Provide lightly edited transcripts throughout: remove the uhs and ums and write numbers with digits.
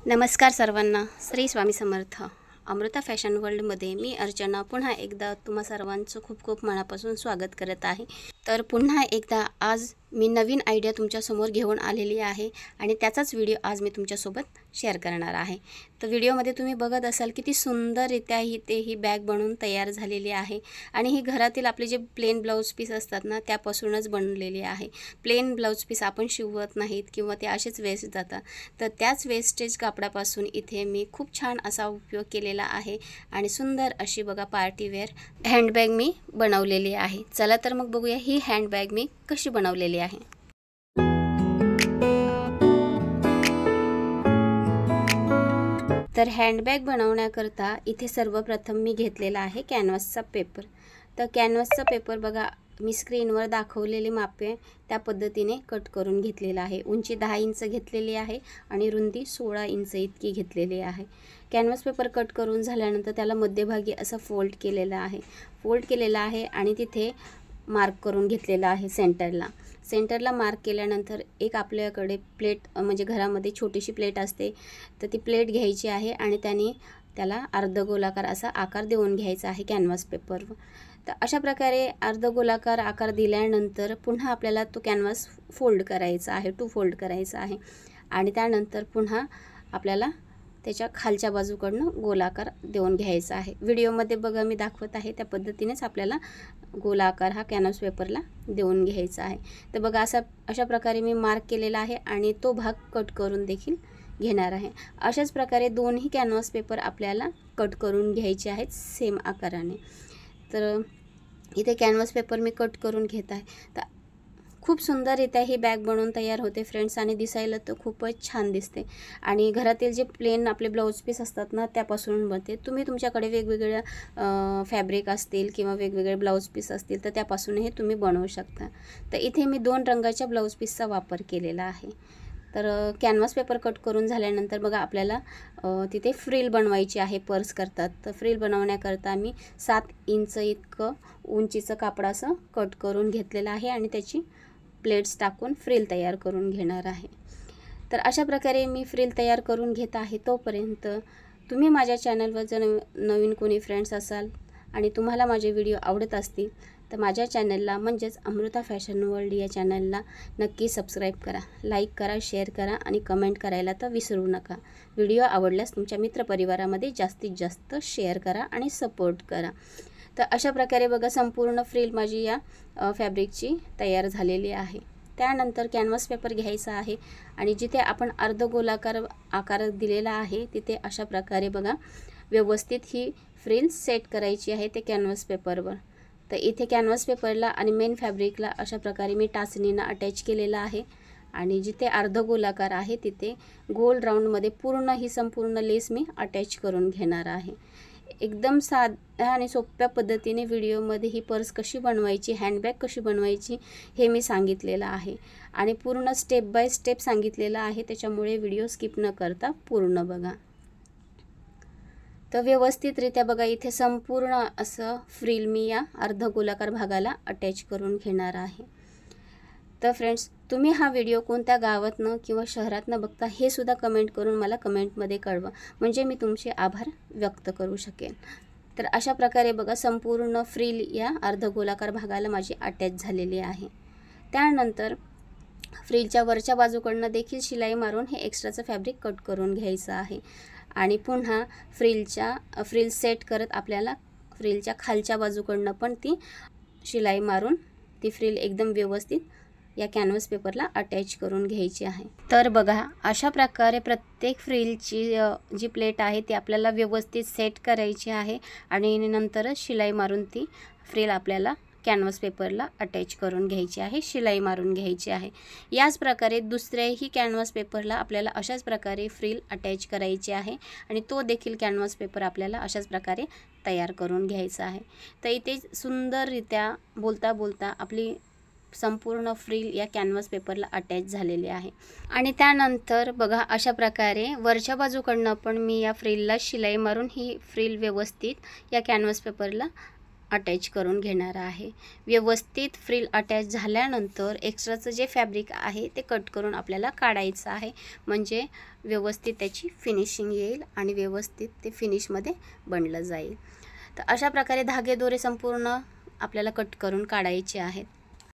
नमस्कार सर्वांना, श्री स्वामी समर्थ. अमृता फॅशन वर्ल्डमध्ये मी अर्चना पुन्हा एकदा तुम्हा सर्वांचं खूप खूप मनापासून स्वागत करत आहे. तर पुन्हा एकदा आज मी नवीन आयडिया तुमच्यासमोर घेऊन आलेली आहे आणि त्याचाच व्हिडिओ आज मी तुमच्यासोबत शेअर करणार आहे. तर व्हिडिओमध्ये तुम्ही बघत असाल किती सुंदररित्या ही बॅग बनवून तयार झालेली आहे आणि ही घरातील आपले जे प्लेन ब्लाऊज पीस असतात ना त्यापासूनच बनलेली आहे. प्लेन ब्लाऊज पीस आपण शिवत नाहीत किंवा ते असेच वेस्ट जातात, तर त्याच वेस्टेज कापडापासून इथे मी खूप छान असा उपयोग केलेला आहे आणि सुंदर अशी बघा पार्टीवेअर हँडबॅग मी बनवलेली आहे. चला तर मग बघूया ही हँडबॅग मी कशी बनवलेली आहे. तर हँडबॅग बनवण्याकरता इथे सर्वप्रथम मी घेतलेला आहे कॅनव्हासचा पेपर. तर कॅनव्हासचा पेपर बघा मी स्क्रीनवर दाखवलेली मापे त्या पद्धतीने कट करून घेतलेला आहे. उंची 10 इंच घेतलेली आहे आणि रुंदी 16 इंच इतकी घेतलेली आहे. कॅनव्हास पेपर कट करून झाल्यानंतर त्याला मध्यभागी असं फोल्ड केलेला आहे आणि तिथे मार्क करून घेतलेला आहे सेंटरला मार्क केल्यानंतर एक आपल्याकडे प्लेट म्हणजे घरामध्ये छोटीशी प्लेट असते, तर ती प्लेट घ्यायची आहे आणि त्याला अर्धगोलाकार असा आकार देऊन घ्यायचा आहे कॅनव्हास पेपरवर. तर अशा प्रकारे अर्धगोलाकार आकार दिल्यानंतर पुन्हा आपल्याला तो कॅनव्हास फोल्ड करायचा आहे, 2 फोल्ड करायचा आहे आणि त्यानंतर पुन्हा आपल्याला त्याच्या खालच्या बाजूकडनं गोलाकार देऊन घ्यायचा आहे. व्हिडिओमध्ये बघा मी दाखवत आहे त्या पद्धतीनेच आपल्याला गोलाकार हा कॅनव्हास पेपरला देऊन घ्यायचा आहे. तर बघा अशा प्रकारे मी मार्क केलेला आहे आणि तो भाग कट करून देखील घेणार आहे. अशाच प्रकारे दोन्ही कॅनव्हास पेपर आपल्याला कट करून घ्यायचे आहेत सेम आकाराने. तर इथे कॅनव्हास पेपर मी कट करून घेत आहे. तर खूप सुंदररित्या ही बॅग बनवून तयार होते फ्रेंड्स आणि दिसायला तर खूपच छान दिसते आणि घरातील जे प्लेन आपले ब्लाऊज पीस असतात ना त्यापासून बनते. तुम्ही तुमच्याकडे वेगवेगळ्या फॅब्रिक असतील किंवा वेगवेगळे ब्लाऊज पीस असतील तर त्यापासूनही तुम्ही बनवू शकता. तर इथे मी 2 रंगाच्या ब्लाऊज पीसचा वापर केलेला आहे. तर कॅनव्हास पेपर कट करून झाल्यानंतर बघा आपल्याला तिथे फ्रिल बनवायची आहे. पर्स करतात तर फ्रिल बनवण्याकरता मी 7 इंच इतकं उंचीचं कापड असं कट करून घेतलेलं आहे आणि त्याची प्लेट्स टाकून फ्रिल तयार करून घेणार आहे. तर अशा प्रकारे मी फ्रिल तयार करून घेत आहे. तोपर्यंत तुम्ही माझ्या चॅनलवर जर नवीन कोणी फ्रेंड्स असाल आणि तुम्हाला माझे व्हिडिओ आवडत असतील तर माझ्या चॅनलला म्हणजेच अमृता फॅशन वर्ल्ड या चॅनलला नक्की सबस्क्राईब करा, लाईक करा, शेअर करा आणि कमेंट करायला तर विसरू नका. व्हिडिओ आवडल्यास तुमच्या मित्रपरिवारामध्ये जास्तीत जास्त शेअर करा आणि सपोर्ट करा. तर अशा प्रकारे बघा संपूर्ण फ्रिल माझी या फॅब्रिकची तयार झालेली आहे. त्यानंतर कॅनव्हास पेपर घ्यायचा आहे आणि जिथे आपण अर्धगोलाकार आकार दिलेला आहे तिथे अशा प्रकारे बघा व्यवस्थित ही फ्रिल सेट करायची आहे ते कॅनव्हास पेपरवर. तर इथे कॅनव्हास पेपरला आणि मेन फॅब्रिकला अशा प्रकारे मी टाचणीनं अटॅच केलेला आहे आणि जिथे अर्धगोलाकार आहे तिथे गोल राऊंडमध्ये पूर्ण ही संपूर्ण लेस मी अटॅच करून घेणार आहे. एकदम साध्या आणि सोप्या पद्धतीने व्हिडिओमध्ये ही पर्स कशी बनवायची, हँडबॅग कशी बनवायची हे मी सांगितलेलं आहे आणि पूर्ण स्टेप बाय स्टेप सांगितलेलं आहे. त्याच्यामुळे व्हिडिओ स्किप न करता पूर्ण बघा. तर व्यवस्थितरित्या बघा इथे संपूर्ण असं फ्रिल मी या अर्धगोलाकार भागाला अटॅच करून घेणार आहे. तर फ्रेंड्स तुम्ही हा व्हिडिओ कोणत्या गावातनं किंवा शहरातनं बघता हे सुद्धा कमेंट करून मला कमेंटमध्ये कळवा, म्हणजे मी तुमचे आभार व्यक्त करू शकेन. तर अशा प्रकारे बघा संपूर्ण फ्रिल या अर्धगोलाकार भागाला माझी अटॅच झालेली आहे. त्यानंतर फ्रिलच्या वरच्या बाजूकडनं देखील शिलाई मारून हे एक्स्ट्राचं फॅब्रिक कट करून घ्यायचं आहे आणि पुन्हा फ्रिल सेट करत आपल्याला फ्रिलच्या खालच्या बाजूकडनं पण ती शिलाई मारून ती फ्रिल एकदम व्यवस्थित या कॅनव्हास पेपरला अटॅच करून घ्यायची आहे. तर बघा अशा प्रकारे प्रत्येक फ्रिलची जी प्लेट आहे ती आपल्याला व्यवस्थित सेट करायची आहे आणि नंतरच शिलाई मारून ती फ्रिल आपल्याला कॅनव्हास पेपरला अटॅच करून घ्यायची आहे, शिलाई मारून घ्यायची आहे. याच प्रकारे दुसऱ्याही कॅनव्हास पेपरला आपल्याला अशाच प्रकारे फ्रिल अटॅच करायची आहे आणि तो देखील कॅनव्हास पेपर आपल्याला अशाच प्रकारे तयार करून घ्यायचा आहे. तर इथे सुंदररित्या बोलता आपली संपूर्ण फ्रिल या कॅनव्हास पेपरला अटॅच झालेली आहे आणि त्यानंतर बघा अशा प्रकारे वरच्या बाजूकडनं पण मी या फ्रिलला शिलाई मारून ही फ्रिल व्यवस्थित या कॅनव्हास पेपरला अटॅच करून घेणार आहे। व्यवस्थित फ्रिल अटॅच झाल्यानंतर एक्स्ट्राचं जे फॅब्रिक आहे ते कट करून आपल्याला काढायचं आहे, म्हणजे व्यवस्थित त्याची फिनिशिंग येईल आणि व्यवस्थित ते फिनिशमध्ये बनलं जाईल। तर अशा प्रकारे धागे दोरे संपूर्ण आपल्याला कट करून काढायचे आहेत।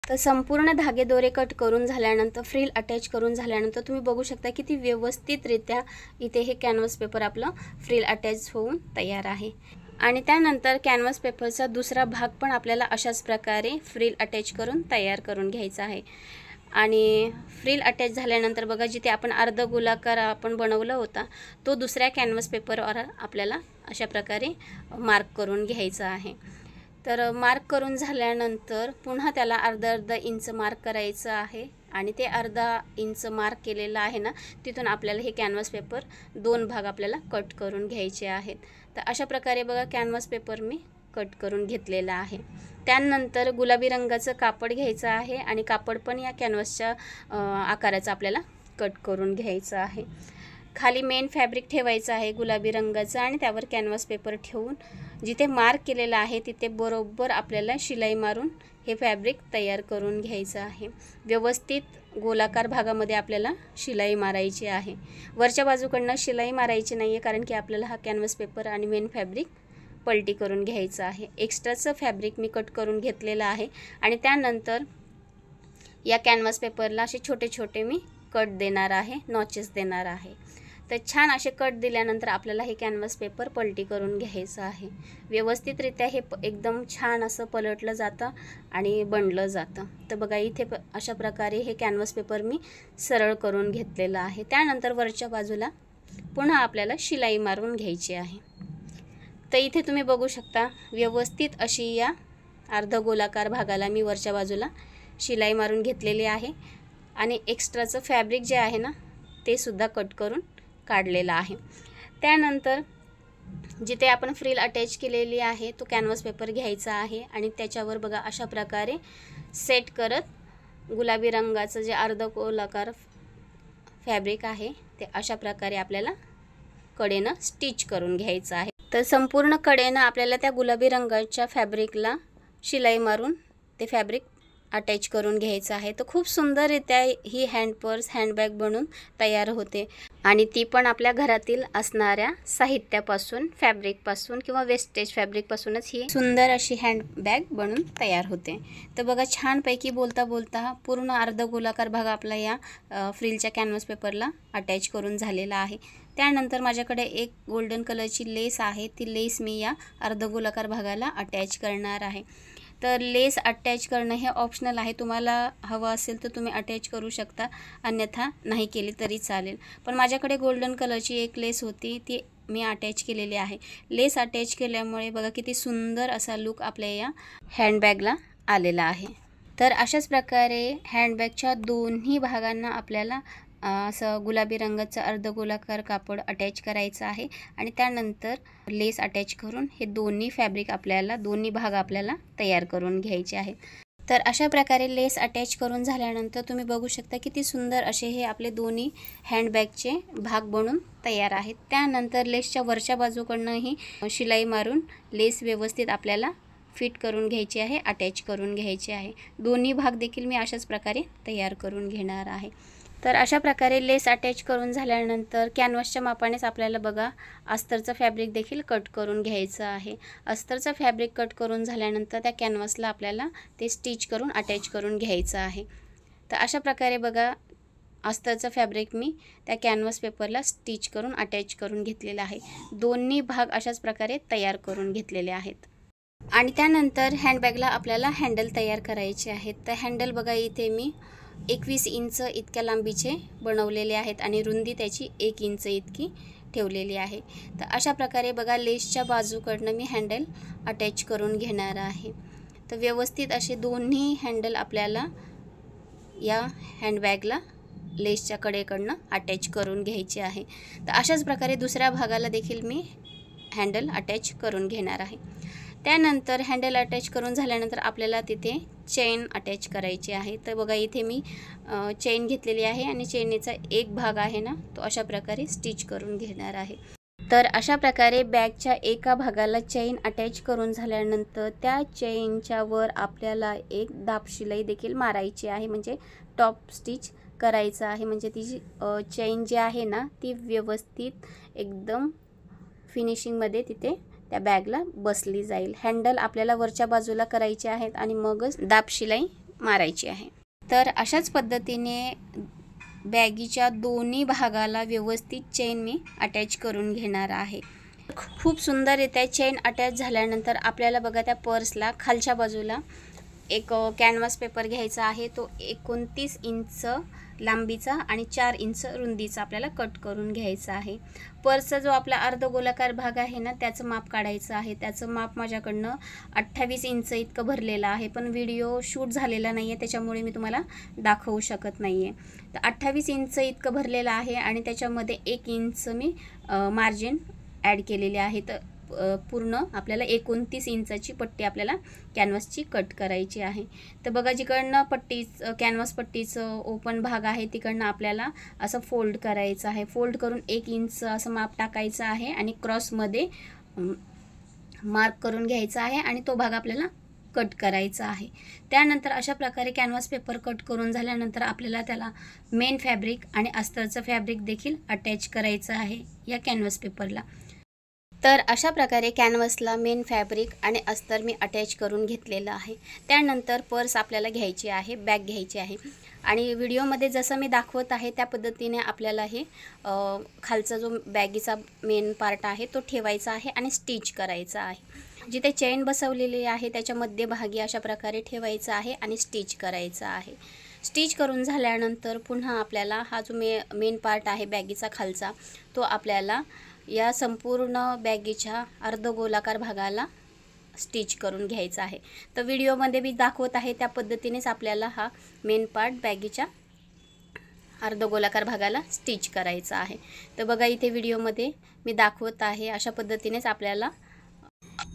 तर संपूर्ण धागे दोरे कट करून झाल्यानंतर फ्रिल अटॅच करून झाल्यानंतर तुम्ही बघू शकता किती व्यवस्थितरित्या इथे हे कॅनव्हास पेपर आपलं फ्रिल अटॅच होऊन तयार आहे। आणि त्यानंतर कॅनव्हास पेपरचा दुसरा भाग पण आपल्याला अशाच प्रकारे फ्रिल अटॅच करून तयार करून घ्यायचा आहे। आणि फ्रिल अटॅच झाल्यानंतर बघा जिथे आपण अर्ध गोलाकार आपण बनवला होता तो दुसऱ्या कॅनव्हास पेपरवर आपल्याला अशा प्रकारे मार्क करून घ्यायचा आहे। तर मार्क करून झाल्यानंतर पुन्हा त्याला अर्धा इंच मार्क करायचं आहे आणि ते अर्धा इंच मार्क केलेलं आहे ना, तिथून आपल्याला हे कॅनव्हास पेपर 2 भाग आपल्याला कट करून घ्यायचे आहेत। तर अशा प्रकारे बघा कॅनव्हास पेपर मी कट करून घेतलेला आहे। त्यानंतर गुलाबी रंगाचं कापड घ्यायचं आहे आणि कापड पण या कॅनव्हासच्या आकाराचं आपल्याला कट करून घ्यायचं आहे। खाली मेन फॅब्रिक ठेवायचं आहे गुलाबी रंगाचं आणि त्यावर कॅनव्हास पेपर ठेवून जिथे मार्क केलेला आहे तिथे बरोबर आपल्याला शिलाई मारून हे फॅब्रिक तयार करून घ्यायचं आहे। व्यवस्थित गोलाकार भागामध्ये आपल्याला शिलाई मारायची आहे। वरच्या बाजूकडनं शिलाई मारायची नाही आहे, कारण की आपल्याला हा कॅनव्हास पेपर आणि मेन फॅब्रिक पलटी करून घ्यायचं आहे। एक्स्ट्राचं फॅब्रिक मी कट करून घेतलेलं आहे आणि त्यानंतर या कॅनव्हास पेपरला असे छोटे छोटे मी कट देणार आहे, नॉचेस देणार आहे। तर छान असे कट दिल्यानंतर आपल्याला हे कॅनव्हास पेपर पलटी करून घ्यायचं आहे। व्यवस्थितरित्या हे एकदम छान असं पलटलं जातं आणि बनलं जातं। तर बघा इथे अशा प्रकारे हे कॅनव्हास पेपर मी सरळ करून घेतलेलं आहे। त्यानंतर वरच्या बाजूला पुन्हा आपल्याला शिलाई मारून घ्यायची आहे। तर इथे तुम्ही बघू शकता व्यवस्थित अशी या अर्ध गोलाकार भागाला मी वरच्या बाजूला शिलाई मारून घेतलेली आहे आणि एक्स्ट्राचं फॅब्रिक जे आहे ना ते सुद्धा कट करून काढलेला आहे। त्यानंतर जिथे आपण फ्रिल अटॅच केलेली आहे तो कॅनव्हास पेपर घ्यायचा आहे आणि त्याच्यावर बघा अशा प्रकारे सेट करत गुलाबी रंगाचं जे अर्ध गोलाकार फॅब्रिक आहे ते अशा प्रकारे आपल्याला कडेनं स्टिच करून घ्यायचं आहे। तर संपूर्ण कडेनं आपल्याला त्या गुलाबी रंगाच्या फॅब्रिकला शिलाई मारून ते फॅब्रिक अटॅच करून घ्यायचं आहे। तर खूप सुंदररित्या ही हँड पर्स हँडबॅग बनून तयार होते आणि ती पण आपल्या घरातील असणाऱ्या साहित्यापासून फॅब्रिकपासून किंवा वेस्टेज फॅब्रिकपासूनच ही सुंदर अशी हँडबॅग बनून तयार होते। तर बघा छानपैकी बोलता बोलता पूर्ण अर्ध गोलाकार भाग आपला या फ्रिलच्या कॅनव्हास पेपरला अटॅच करून झालेला आहे। त्यानंतर माझ्याकडे एक गोल्डन कलरची लेस आहे, ती लेस मी या अर्ध गोलाकार भागाला अटॅच करणार आहे। तर लेस अटॅच करणं हे ऑप्शनल आहे, तुम्हाला हवं असेल तर तुम्ही अटॅच करू शकता, अन्यथा नाही केली तरी चालेल। पण माझ्याकडे गोल्डन कलरची एक लेस होती ती मी अटॅच केलेली आहे। लेस अटॅच केल्यामुळे बघा किती सुंदर असा लुक आपल्या या हँडबॅगला आलेला आहे। तर अशाच प्रकारे हँडबॅगच्या दोन्ही भागांना आपल्याला असं गुलाबी रंगाचं अर्ध गोलाकार कापड अटॅच करायचं आहे आणि त्यानंतर लेस अटॅच करून हे दोन्ही फॅब्रिक आपल्याला दोन्ही भाग आपल्याला तयार करून घ्यायचे आहे। तर अशा प्रकारे लेस अटॅच करून झाल्यानंतर तुम्ही बघू शकता किती सुंदर असे हे आपले दोन्ही हँडबॅगचे भाग बनून तयार आहेत। त्यानंतर लेसच्या वरच्या बाजूकडनंही शिलाई मारून लेस व्यवस्थित आपल्याला फिट करून घ्यायची आहे, अटॅच करून घ्यायचे आहे। दोन्ही भाग देखील मी अशाच प्रकारे तयार करून घेणार आहे। तर अशा प्रकारे लेस अटॅच करून झाल्यानंतर कॅनव्हासच्या मापानेच आपल्याला बघा अस्तरचं फॅब्रिक देखील कट करून घ्यायचं आहे। अस्तरचं फॅब्रिक कट करून झाल्यानंतर त्या कॅनव्हासला आपल्याला ते स्टिच करून अटॅच करून घ्यायचं आहे। तर अशा प्रकारे बघा अस्तरचं फॅब्रिक मी त्या कॅनव्हास पेपरला स्टिच करून अटॅच करून घेतलेलं आहे। दोन्ही भाग अशाच प्रकारे तयार करून घेतलेले आहेत। आणि त्यानंतर हँडबॅगला आपल्याला हँडल तयार करायचे आहेत। तर हँडल बघा इथे मी 21 इंच इतक्या लांबीचे बनवलेले आहेत आणि रुंदी त्याची 1 इंच इतकी ठेवलेली आहे। तर अशा प्रकारे बघा लेसच्या बाजूकडनं मी हँडल अटॅच करून घेणार आहे। तर व्यवस्थित असे दोन्ही हँडल आपल्याला या हँडबॅगला लेसच्या कडेकडनं अटॅच करून घ्यायचे आहे। तर अशाच प्रकारे दुसऱ्या भागाला देखील मी हँडल अटॅच करून घेणार आहे। त्यानंतर हँडल अटॅच करून झाल्यानंतर आपल्याला तिथे चेन अटॅच करायची आहे। तर बघा इथे मी चेन घेतलेली आहे आणि चेनीचा एक भाग आहे ना तो अशा प्रकारे स्टिच करून घेणार आहे। तर अशा प्रकारे बॅगच्या एका भागाला चेन अटॅच करून झाल्यानंतर त्या चेनच्या वर आपल्याला एक दाब शिलाई देखील मारायची आहे, म्हणजे टॉप स्टिच करायचं आहे. म्हणजे ती चेन जी आहे ना ती व्यवस्थित एकदम फिनिशिंगमध्ये तिथे त्या बॅगला बसली जाईल. हँडल आपल्याला वरच्या बाजूला करायचे आहेत आणि मगच दाब शिलाई मारायची आहे. तर अशाच पद्धतीने बॅगीच्या दोन्ही भागाला व्यवस्थित चेन मी अटॅच करून घेणार आहे. खूप सुंदररित्या चेन अटॅच झाल्यानंतर आपल्याला बघा त्या पर्सला खालच्या बाजूला एक कॅनव्हास पेपर घ्यायचा आहे. तो 29 इंच लांबीचा आणि 4 इंच रुंदीचा आपल्याला कट करून घ्यायचा आहे. पर्सचा जो आपला अर्धगोलाकार भाग आहे ना त्याचं माप काढायचं आहे. त्याचं माप माझ्याकडनं 28 इंच इतकं भरलेलं आहे, पण व्हिडिओ शूट झालेला नाही आहे त्याच्यामुळे मी तुम्हाला दाखवू शकत नाही आहे. तर 28 इंच इतकं भरलेलं आहे आणि त्याच्यामध्ये 1 इंच मी मार्जिन ॲड केलेले आहे. तर पूर्ण आपल्याला 29 इंचाची पट्टी आपल्याला कॅनव्हासची कट करायची आहे. तर बघा जिकडनं कॅनव्हास पट्टीचं ओपन भाग आहे तिकडनं आपल्याला असं फोल्ड करायचं आहे. फोल्ड करून 1 इंच असं माप टाकायचं आहे आणि क्रॉसमध्ये मार्क करून घ्यायचा आहे आणि तो भाग आपल्याला कट करायचा आहे. त्यानंतर अशा प्रकारे कॅनव्हास पेपर कट करून झाल्यानंतर आपल्याला त्याला मेन फॅब्रिक आणि अस्तरचं फॅब्रिक देखील अटॅच करायचं आहे या कॅनव्हास पेपरला. तर अशा प्रकारे कॅनव्हासला मेन फॅब्रिक आणि अस्तर मी अटॅच करून घेतलेलं आहे. त्यानंतर पर्स आपल्याला घ्यायची आहे, बॅग घ्यायची आहे आणि व्हिडिओमध्ये जसं मी दाखवत आहे त्या पद्धतीने आपल्याला हे खालचा जो बॅगीचा मेन पार्ट आहे तो ठेवायचा आहे आणि स्टिच करायचा आहे. जिथे चेन बसवलेली आहे त्याच्या मध्यभागी अशा प्रकारे ठेवायचा आहे आणि स्टिच करायचा आहे. स्टिच करून झाल्यानंतर पुन्हा आपल्याला हा जो मेन पार्ट आहे बॅगीचा खालचा तो आपल्याला या संपूर्ण बॅगीच्या अर्धगोलाकार भागाला स्टिच करून घ्यायचा आहे. तर व्हिडिओमध्ये मी दाखवत आहे त्या पद्धतीनेच आपल्याला हा मेन पार्ट बॅगीच्या अर्धगोलाकार भागाला स्टिच करायचा आहे. तर बघा इथे व्हिडिओमध्ये मी दाखवत आहे अशा पद्धतीनेच आपल्याला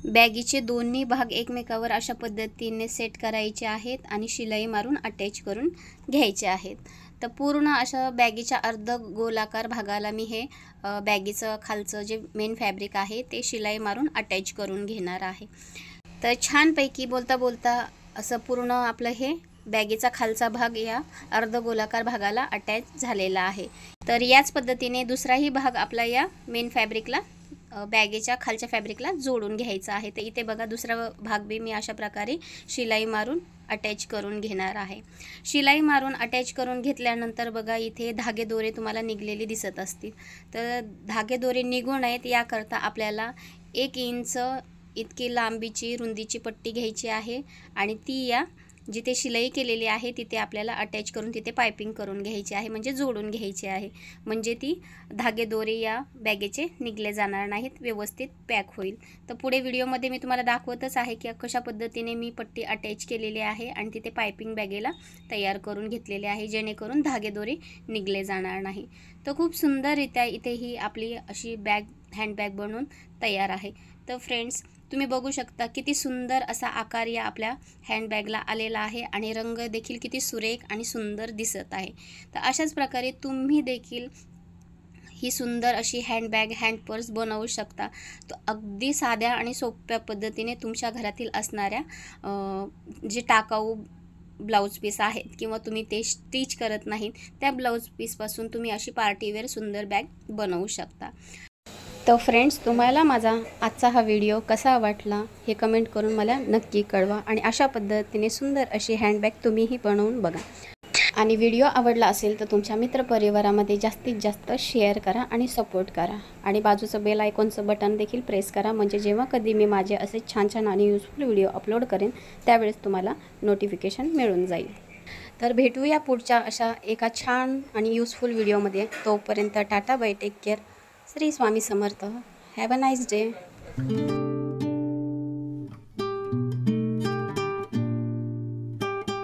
बॅगीचे दोन्ही भाग एकमेकावर अशा पद्धतीने सेट करायचे आहेत आणि शिलाई मारून अटॅच करून घ्यायचे आहेत. तर पूर्ण अशा बॅगीच्या अर्धगोलाकार भागाला मी हे बॅगीचं खालचं जे मेन फॅब्रिक आहे ते शिलाई मारून अटॅच करून घेणार आहे. तर छानपैकी बोलता बोलता असं पूर्ण आपलं हे बॅगीचा खालचा भाग या अर्धगोलाकार भागाला अटॅच झालेला आहे. तर याच पद्धतीने दुसराही भाग आपला या मेन फॅब्रिकला बॅगेच्या खालच्या फॅब्रिकला जोडून घ्यायचा आहे. तर इथे बघा दुसरा भाग बी मी अशा प्रकारे शिलाई मारून अटॅच करून घेणार आहे. शिलाई मारून अटॅच करून घेतल्यानंतर बघा इथे धागे दोरे तुम्हाला निघलेले दिसत असतील. तर धागे दोरे निघू नयेत याकरता आपल्याला 1 इंच इतकी लांबीची रुंदीची पट्टी घ्यायची आहे आणि ती या जिथे शिलाई केलेली आहे तिथे आपल्याला अटॅच करून तिथे पायपिंग करून घ्यायची आहे, म्हणजे जोडून घ्यायची आहे. म्हणजे ती धागे दोरे या बॅगेचे निघले जाणार नाहीत, व्यवस्थित पॅक होईल. तर पुढे व्हिडिओमध्ये मी तुम्हाला दाखवतच आहे की कशा पद्धतीने मी पट्टी अटॅच केलेली आहे आणि तिथे पायपिंग बॅगेला तयार करून घेतलेले आहे, जेणेकरून धागे दोरे निघले जाणार नाही. तर खूप सुंदररित्या इथे ही आपली अशी हँडबॅग बनवून तयार आहे. तर फ्रेंड्स तुम्ही बघू शकता किती सुंदर असा आकार या आपल्या हँडबॅगला आलेला आहे आणि रंग देखील किती सुरेख आणि सुंदर दिसत आहे. तर अशाच प्रकारे तुम्ही देखील ही सुंदर अशी हँडबॅग पर्स बनवू शकता. तो अगदी साध्या आणि सोप्या पद्धतीने तुमच्या घरातील असणाऱ्या जे टाकाऊ ब्लाऊज पीस आहेत किंवा तुम्ही ते स्टिच करत नाहीत त्या ब्लाऊज पीसपासून तुम्ही अशी पार्टीवेअर सुंदर बॅग बनवू शकता. तर फ्रेंड्स तुम्हाला माझा आजचा हा व्हिडिओ कसा वाटला हे कमेंट करून मला नक्की कळवा आणि अशा पद्धतीने सुंदर अशी हँडबॅग तुम्हीही बनवून बघा. आणि व्हिडिओ आवडला असेल तर तुमच्या मित्रपरिवारामध्ये जास्तीत जास्त शेअर करा आणि सपोर्ट करा आणि बाजूचं बेल आयकॉनचं बटन देखील प्रेस करा, म्हणजे जेव्हा कधी मी माझे असे छान छान आणि युजफुल व्हिडिओ अपलोड करेन त्यावेळेस तुम्हाला नोटिफिकेशन मिळून जाईल. तर भेटूया पुढच्या अशा एका छान आणि युजफुल व्हिडिओमध्ये. तोपर्यंत tata bye, take care. Shri Swami Samarth. Have a nice day.